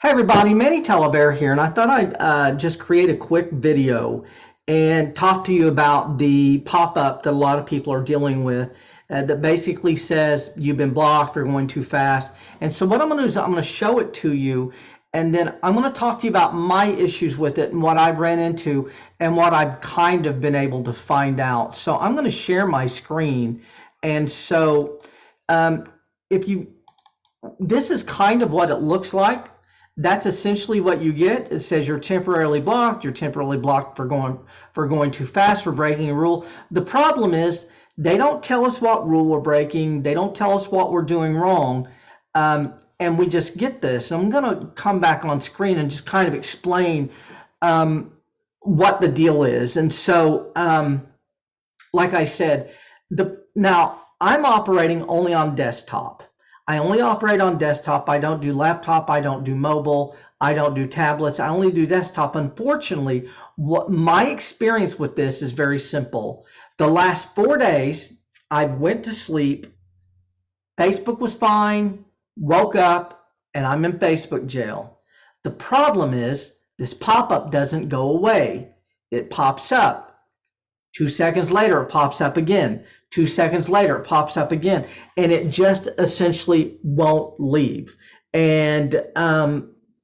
Hey everybody, Manny Telebear here, and I thought I'd just create a quick video and talk to you about the pop-up that a lot of people are dealing with that basically says you've been blocked or going too fast. And so what I'm going to do is I'm going to show it to you, and then I'm going to talk to you about my issues with it and what I've ran into and what I've kind of been able to find out. So I'm going to share my screen, and so um, if you this is kind of what it looks like. That's essentially what you get. It says you're temporarily blocked. You're temporarily blocked for going too fast, for breaking a rule. The problem is they don't tell us what rule we're breaking. They don't tell us what we're doing wrong, and we just get this. I'm going to come back on screen and just kind of explain what the deal is. And so, like I said, now I'm operating only on desktop. I only operate on desktop. I don't do laptop. I don't do mobile. I don't do tablets. I only do desktop. Unfortunately, what my experience with this is very simple. The last 4 days, I went to sleep. Facebook was fine, woke up, and I'm in Facebook jail. The problem is this pop-up doesn't go away. It pops up. 2 seconds later, it pops up again. 2 seconds later, it pops up again, and it just essentially won't leave. And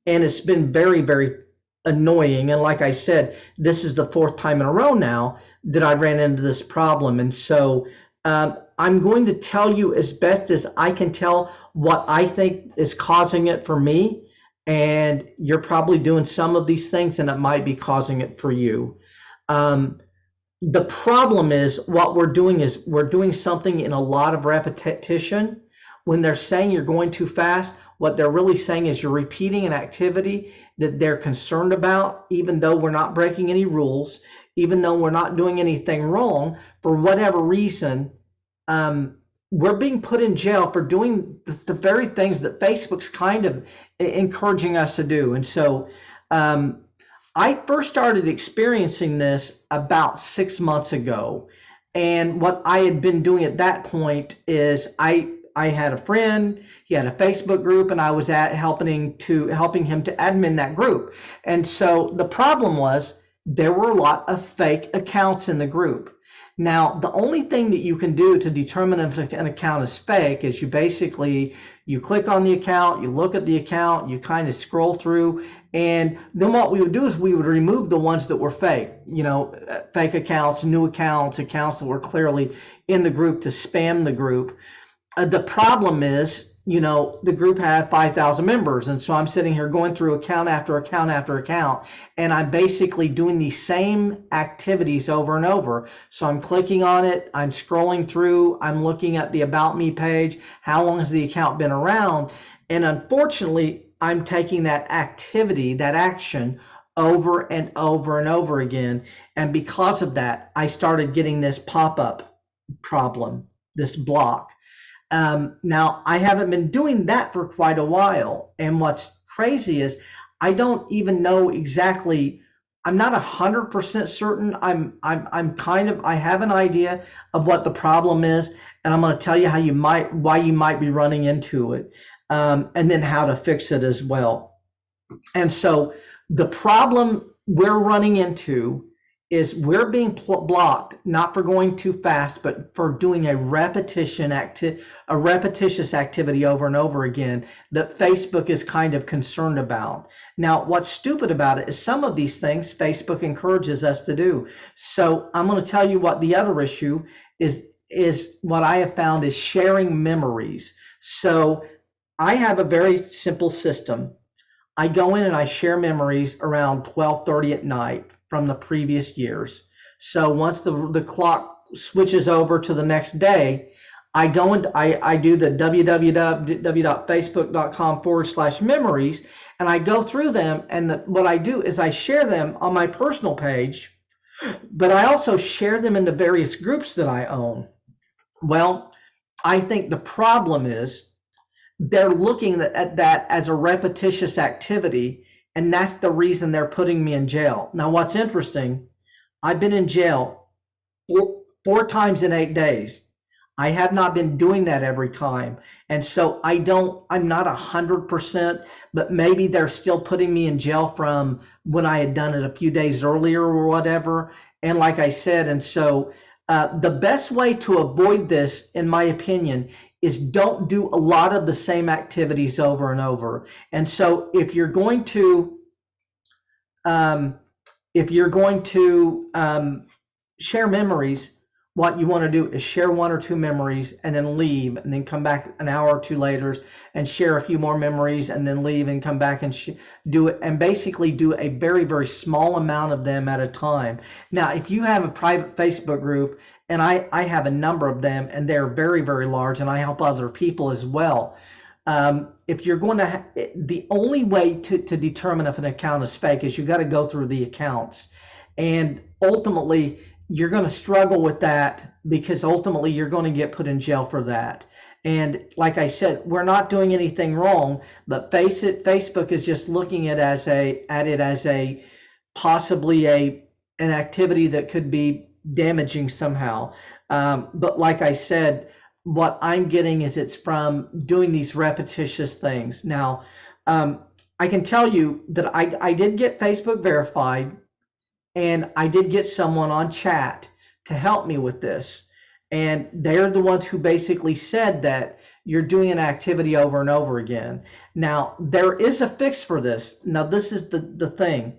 it's been very, very annoying. And like I said, this is the fourth time in a row now that I ran into this problem. And so I'm going to tell you as best as I can tell what I think is causing it for me. And you're probably doing some of these things, and it might be causing it for you. The problem is what we're doing is we're doing something in a lot of repetition. When they're saying you're going too fast, what they're really saying is you're repeating an activity that they're concerned about, even though we're not breaking any rules, even though we're not doing anything wrong. For whatever reason, we're being put in jail for doing the very things that Facebook's kind of encouraging us to do. And so I first started experiencing this about 6 months ago. And what I had been doing at that point is I had a friend, he had a Facebook group, and I was helping him to admin that group. And so the problem was there were a lot of fake accounts in the group. Now, the only thing that you can do to determine if an account is fake is you click on the account, you look at the account, you kind of scroll through, and then what we would do is we would remove the ones that were fake, fake accounts, new accounts, accounts that were clearly in the group to spam the group. The problem is, the group had 5,000 members, and so I'm sitting here going through account after account after account, and I'm basically doing the same activities over and over. So I'm clicking on it, I'm scrolling through, I'm looking at the About Me page, how long has the account been around, and unfortunately, I'm taking that activity, that action, over and over and over again, and because of that, I started getting this pop-up problem, this block. Now, I haven't been doing that for quite a while, and what's crazy is I don't even know exactly. I'm not 100% certain. I have an idea of what the problem is, and I'm going to tell you why you might be running into it, and then how to fix it as well. And so the problem we're running into is we're being blocked not for going too fast, but for doing a repetitious activity over and over again that Facebook is kind of concerned about. Now, what's stupid about it is some of these things Facebook encourages us to do. So I'm going to tell you what the other issue is what I have found is sharing memories. So I have a very simple system. I go in and I share memories around 12:30 at night from the previous years. So once the clock switches over to the next day, I go and I do the www.facebook.com/memories, and I go through them, and what I do is I share them on my personal page, but I also share them into various groups that I own. Well, I think the problem is they're looking at that as a repetitious activity, and that's the reason they're putting me in jail. Now, what's interesting, I've been in jail four times in 8 days. I have not been doing that every time. And so I'm not 100%, but maybe they're still putting me in jail from when I had done it a few days earlier or whatever. And like I said, and so the best way to avoid this, in my opinion, is don't do a lot of the same activities over and over. And so um, if you're going to share memories, what you want to do is share one or two memories and then leave, and then come back an hour or two later and share a few more memories, and then leave and come back and do it, and basically do a very, very small amount of them at a time. Now, if you have a private Facebook group, and I have a number of them, and they're very, very large, and I help other people as well. If you're going to, the only way to determine if an account is fake is you got to go through the accounts. And ultimately, you're going to struggle with that, because ultimately you're going to get put in jail for that. And like I said, we're not doing anything wrong, but face it, Facebook is just looking at it as a possibly an activity that could be damaging somehow. But like I said, what I'm getting is it's from doing these repetitious things. Now, I can tell you that I did get Facebook verified, and I did get someone on chat to help me with this. And they're the ones who basically said that you're doing an activity over and over again. Now, there is a fix for this. Now, this is the thing.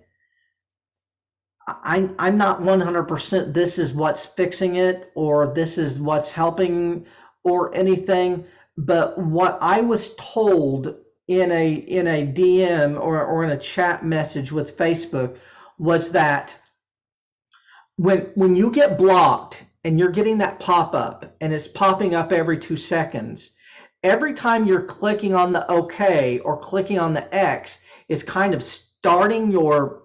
I'm not 100% this is what's fixing it, or this is what's helping, or anything. But what I was told in a DM or in a chat message with Facebook was that when you get blocked and you're getting that pop-up, and it's popping up every 2 seconds, every time you're clicking on the OK or clicking on the X, it's kind of starting your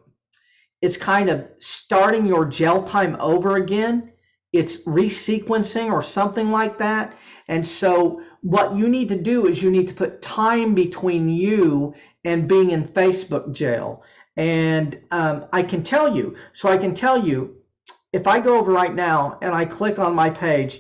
jail time over again. It's resequencing or something like that. And so what you need to do is you need to put time between you and being in Facebook jail. And I can tell you, if I go over right now and I click on my page,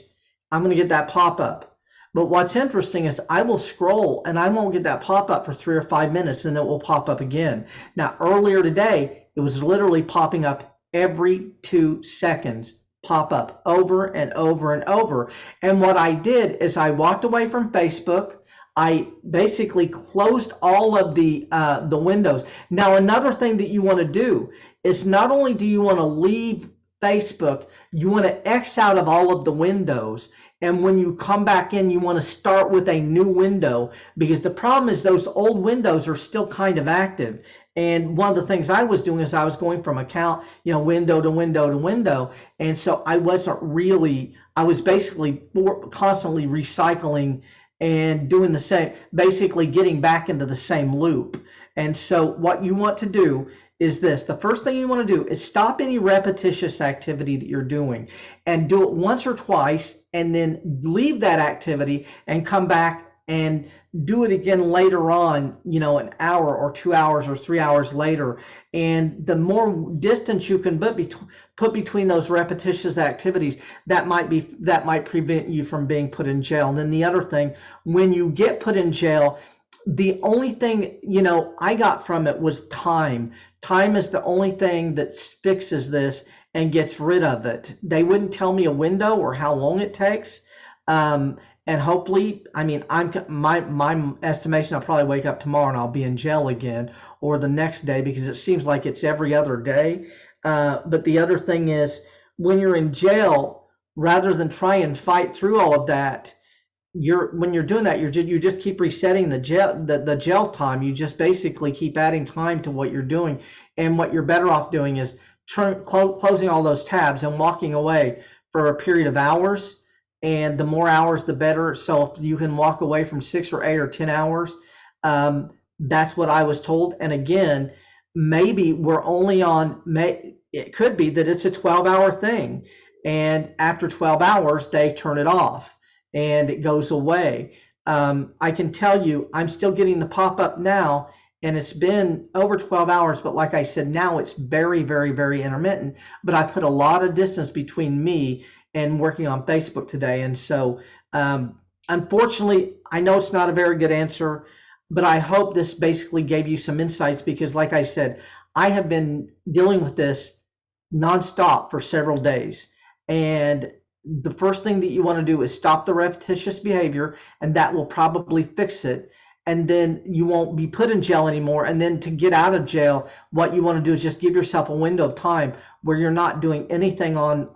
I'm going to get that pop-up. But what's interesting is I will scroll and I won't get that pop-up for 3 or 5 minutes, and it will pop up again. Now, earlier today, it was literally popping up every 2 seconds, pop up over and over and over. And what I did is I walked away from Facebook. I basically closed all of the windows. Now, another thing that you want to do is, not only do you want to leave Facebook, you want to X out of all of the windows. And when you come back in, you want to start with a new window, because the problem is those old windows are still kind of active. And one of the things I was doing is I was going from account, window to window to window. And so I was basically constantly recycling and doing the same, basically getting back into the same loop. And so what you want to do is this. The first thing you want to do is stop any repetitious activity that you're doing, and do it once or twice, and then leave that activity and come back and do it again later on, an hour or 2 hours or 3 hours later. And the more distance you can put between those repetitious activities, that might prevent you from being put in jail. And then the other thing, when you get put in jail, the only thing I got from it was time. Time is the only thing that fixes this and gets rid of it. They wouldn't tell me a window or how long it takes. And hopefully, my estimation, I'll probably wake up tomorrow and I'll be in jail again, or the next day, because it seems like it's every other day. But the other thing is, when you're in jail, rather than try and fight through all of that, when you're doing that, you just keep resetting the jail time. You just basically keep adding time to what you're doing. And what you're better off doing is closing all those tabs and walking away for a period of hours. And the more hours, the better. So if you can walk away from 6 or 8 or 10 hours, that's what I was told. And again, maybe we're only on, it could be that it's a 12-hour thing. And after 12 hours, they turn it off and it goes away. I can tell you, I'm still getting the pop-up now, and it's been over 12 hours. But like I said, now it's very, very, very intermittent. But I put a lot of distance between me and working on Facebook today. And so Unfortunately, I know it's not a very good answer, but I hope this basically gave you some insights because, like I said, I have been dealing with this nonstop for several days. And the first thing that you want to do is stop the repetitious behavior, and that will probably fix it. And then you won't be put in jail anymore. And then to get out of jail, what you want to do is just give yourself a window of time where you're not doing anything on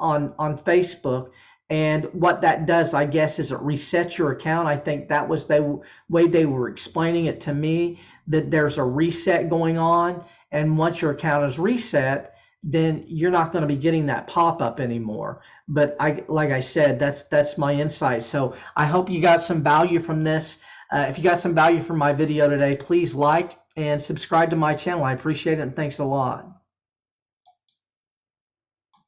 Facebook. And what that does, I guess, is it resets your account. I think that was the way they were explaining it to me, that there's a reset going on. And once your account is reset, then you're not going to be getting that pop-up anymore. But like I said, that's my insight. So I hope you got some value from this. If you got some value from my video today, please like and subscribe to my channel. I appreciate it, and thanks a lot.